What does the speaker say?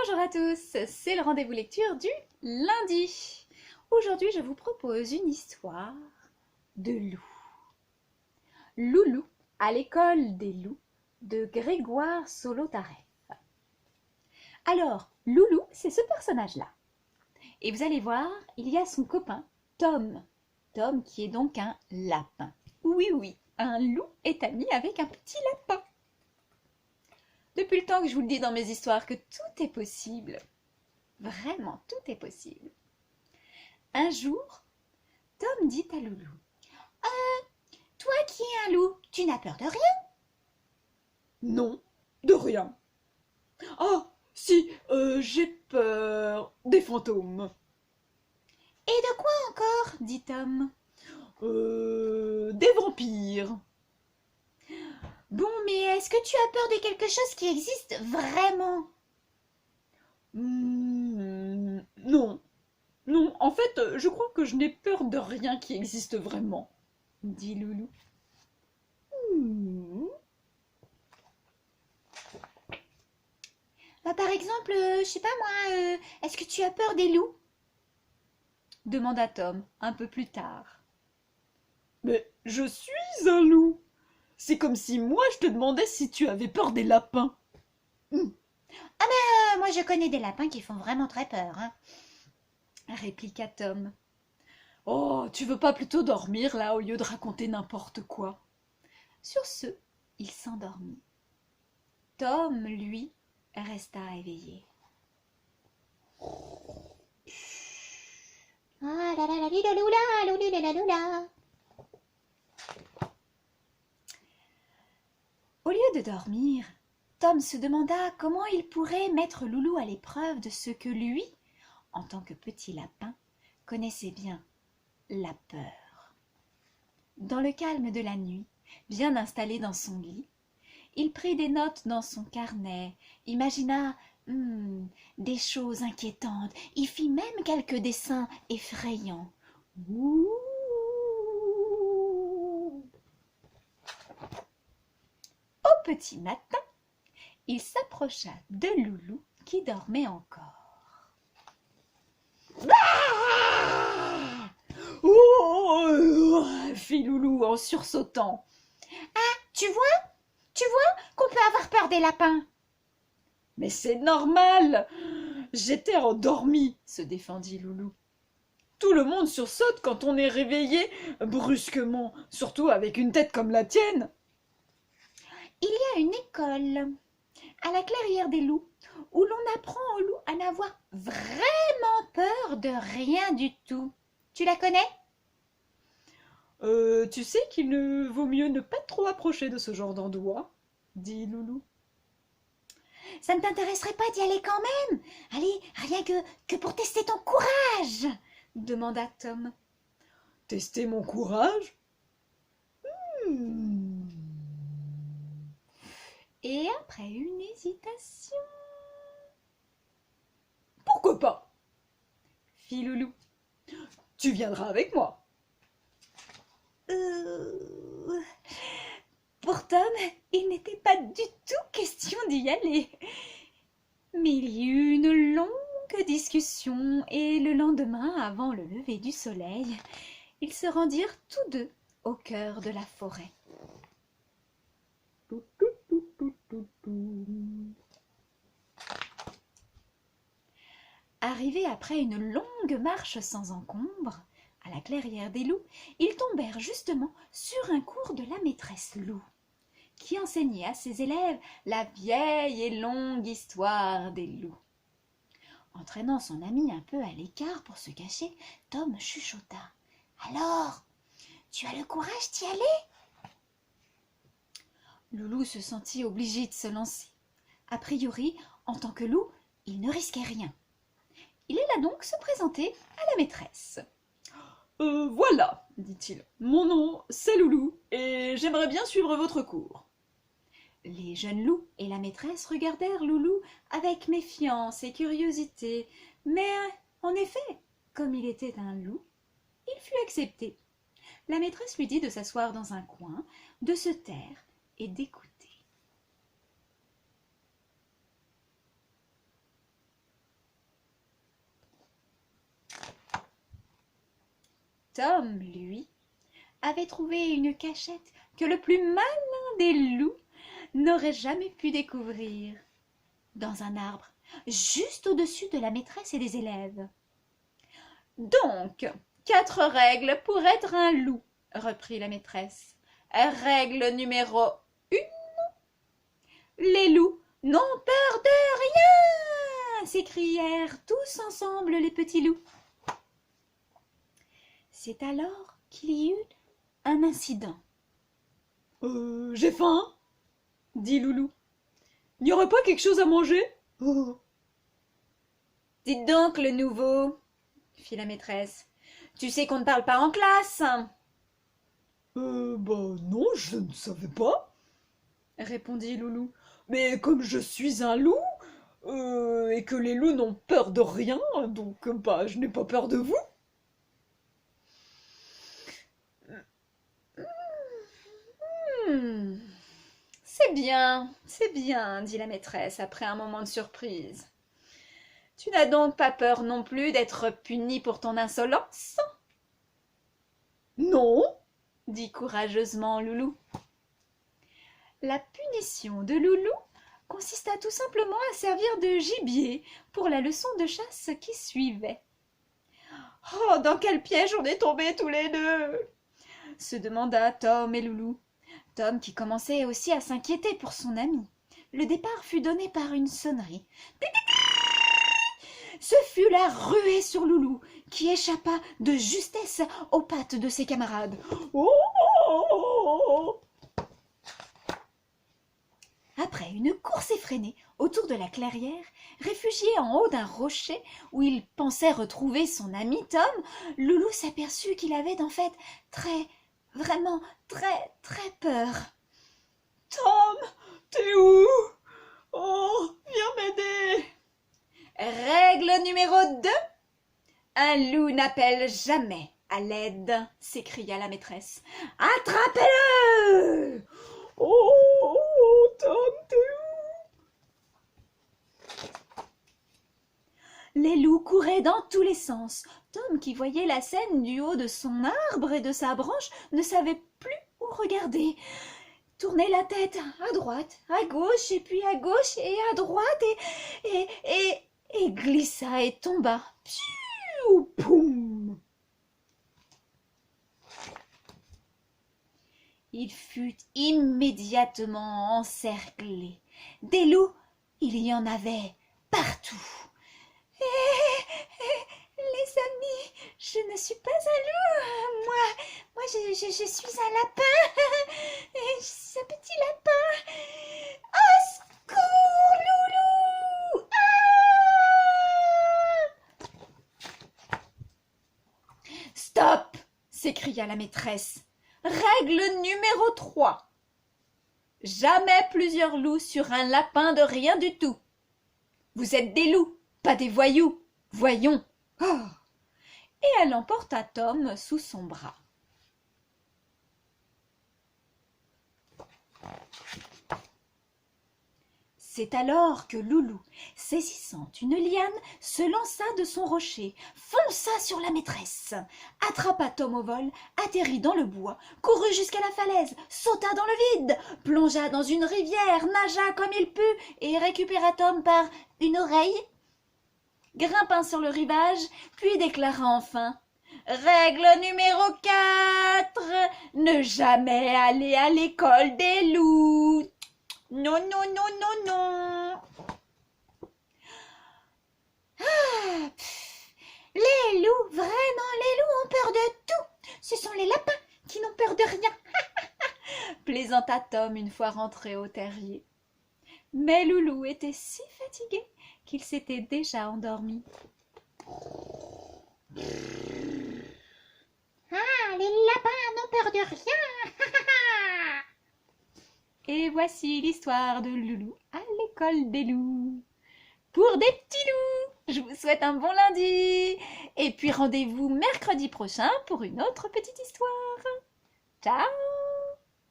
Bonjour à tous, c'est le rendez-vous lecture du lundi. Aujourd'hui, je vous propose une histoire de loup. Loulou à l'école des loups de Grégoire Solotareff. Alors, Loulou, c'est ce personnage-là. Et vous allez voir, il y a son copain, Tom. Tom qui est donc un lapin. Oui, un loup est ami avec un petit lapin. Depuis le temps que je vous le dis dans mes histoires que tout est possible. Vraiment, tout est possible. Un jour, Tom dit à Loulou, toi qui es un loup, tu n'as peur de rien? Non, de rien. Ah, si, j'ai peur des fantômes. Et de quoi encore? Dit Tom. Des vampires. Bon, mais est-ce que tu as peur de quelque chose qui existe vraiment? Non. Non, en fait, je crois que je n'ai peur de rien qui existe vraiment, dit Loulou. Par exemple, je sais pas moi, est-ce que tu as peur des loups? Demanda Tom un peu plus tard. Mais je suis un loup. C'est comme si moi je te demandais si tu avais peur des lapins. Moi je connais des lapins qui font vraiment très peur, hein, répliqua Tom. Oh, tu veux pas plutôt dormir là au lieu de raconter n'importe quoi? Sur ce, il s'endormit. Tom, lui, resta éveillé. Ah la la la li, loula, louli, la, loula. Au lieu de dormir, Tom se demanda comment il pourrait mettre Loulou à l'épreuve de ce que lui, en tant que petit lapin, connaissait bien, la peur. Dans le calme de la nuit, bien installé dans son lit, il prit des notes dans son carnet, imagina des choses inquiétantes, y fit même quelques dessins effrayants. Ouh. Au petit matin, il s'approcha de Loulou qui dormait encore. Oh, fit Loulou en sursautant. Tu vois qu'on peut avoir peur des lapins. Mais c'est normal. J'étais endormi, se défendit Loulou. Tout le monde sursaute quand on est réveillé brusquement, surtout avec une tête comme la tienne. Il y a une école à la clairière des loups où l'on apprend aux loups à n'avoir vraiment peur de rien du tout. Tu la connais? Tu sais qu'il ne vaut mieux ne pas trop approcher de ce genre d'endroit, dit Loulou. Ça ne t'intéresserait pas d'y aller quand même? Allez, rien que pour tester ton courage, demanda Tom. Tester mon courage? Et après une hésitation... Pourquoi pas? fit Loulou. Tu viendras avec moi. Pour Tom, il n'était pas du tout question d'y aller. Mais il y eut une longue discussion et le lendemain, avant le lever du soleil, ils se rendirent tous deux au cœur de la forêt. Arrivés après une longue marche sans encombre, à la clairière des loups, ils tombèrent justement sur un cours de la maîtresse loup, qui enseignait à ses élèves la vieille et longue histoire des loups. Entraînant son ami un peu à l'écart pour se cacher, Tom chuchota. « Alors, tu as le courage d'y aller ?» Loulou se sentit obligé de se lancer. A priori, en tant que loup, il ne risquait rien. Il alla donc se présenter à la maîtresse. Voilà, dit-il. Mon nom, c'est Loulou, et j'aimerais bien suivre votre cours. Les jeunes loups et la maîtresse regardèrent Loulou avec méfiance et curiosité, mais en effet, comme il était un loup, il fut accepté. La maîtresse lui dit de s'asseoir dans un coin, de se taire et d'écouter. Tom, lui, avait trouvé une cachette que le plus malin des loups n'aurait jamais pu découvrir, dans un arbre, juste au-dessus de la maîtresse et des élèves. Donc, 4 règles pour être un loup, reprit la maîtresse. Règle numéro 1. Les loups n'ont peur de rien, s'écrièrent tous ensemble les petits loups. C'est alors qu'il y eut un incident. J'ai faim, dit Loulou. Il n'y aurait pas quelque chose à manger? Dites donc, le nouveau, fit la maîtresse. Tu sais qu'on ne parle pas en classe. Non, je ne savais pas, répondit Loulou. Mais comme je suis un loup, et que les loups n'ont peur de rien, donc je n'ai pas peur de vous. C'est bien, dit la maîtresse après un moment de surprise. Tu n'as donc pas peur non plus d'être puni pour ton insolence? Non, dit courageusement Loulou. La punition de Loulou consista tout simplement à servir de gibier pour la leçon de chasse qui suivait. « Oh, dans quel piège on est tombés tous les deux ?» se demanda Tom et Loulou. Tom qui commençait aussi à s'inquiéter pour son ami. Le départ fut donné par une sonnerie. Ce fut la ruée sur Loulou, qui échappa de justesse aux pattes de ses camarades. Oh! Après une course effrénée autour de la clairière, réfugié en haut d'un rocher où il pensait retrouver son ami Tom, Loulou s'aperçut qu'il avait en fait vraiment très peur. « Tom, t'es où? Oh, viens m'aider !» Règle numéro 2. Un loup n'appelle jamais à l'aide, s'écria la maîtresse. Attrapez-le! Oh, Tom, t'es où? Les loups couraient dans tous les sens. Tom, qui voyait la scène du haut de son arbre et de sa branche, ne savait plus où regarder. Tournait la tête à droite, à gauche, et puis à gauche et à droite, et glissa et tomba. Piou, poum! Il fut immédiatement encerclé. Des loups, il y en avait partout. Les amis, je ne suis pas un loup. Moi, je suis un lapin. Je suis un petit lapin. Au secours, Loulou! Ah! Stop! S'écria la maîtresse. Règle numéro 3. Jamais plusieurs loups sur un lapin de rien du tout. Vous êtes des loups, pas des voyous. Voyons. Oh. Et elle emporta Tom sous son bras. C'est alors que Loulou, saisissant une liane, se lança de son rocher, fonça sur la maîtresse, attrapa Tom au vol, atterrit dans le bois, courut jusqu'à la falaise, sauta dans le vide, plongea dans une rivière, nagea comme il put et récupéra Tom par une oreille, grimpa sur le rivage, puis déclara enfin « Règle numéro 4, ne jamais aller à l'école des loups. Non, non, non, non, non. » Ah, les loups, vraiment, les loups ont peur de tout. Ce sont les lapins qui n'ont peur de rien. Plaisanta Tom une fois rentré au terrier. Mais Loulou était si fatigué qu'il s'était déjà endormi. Ah, les lapins n'ont peur de rien. Et voici l'histoire de Loulou à l'école des loups. Pour des petits loups, je vous souhaite un bon lundi. Et puis rendez-vous mercredi prochain pour une autre petite histoire. Ciao!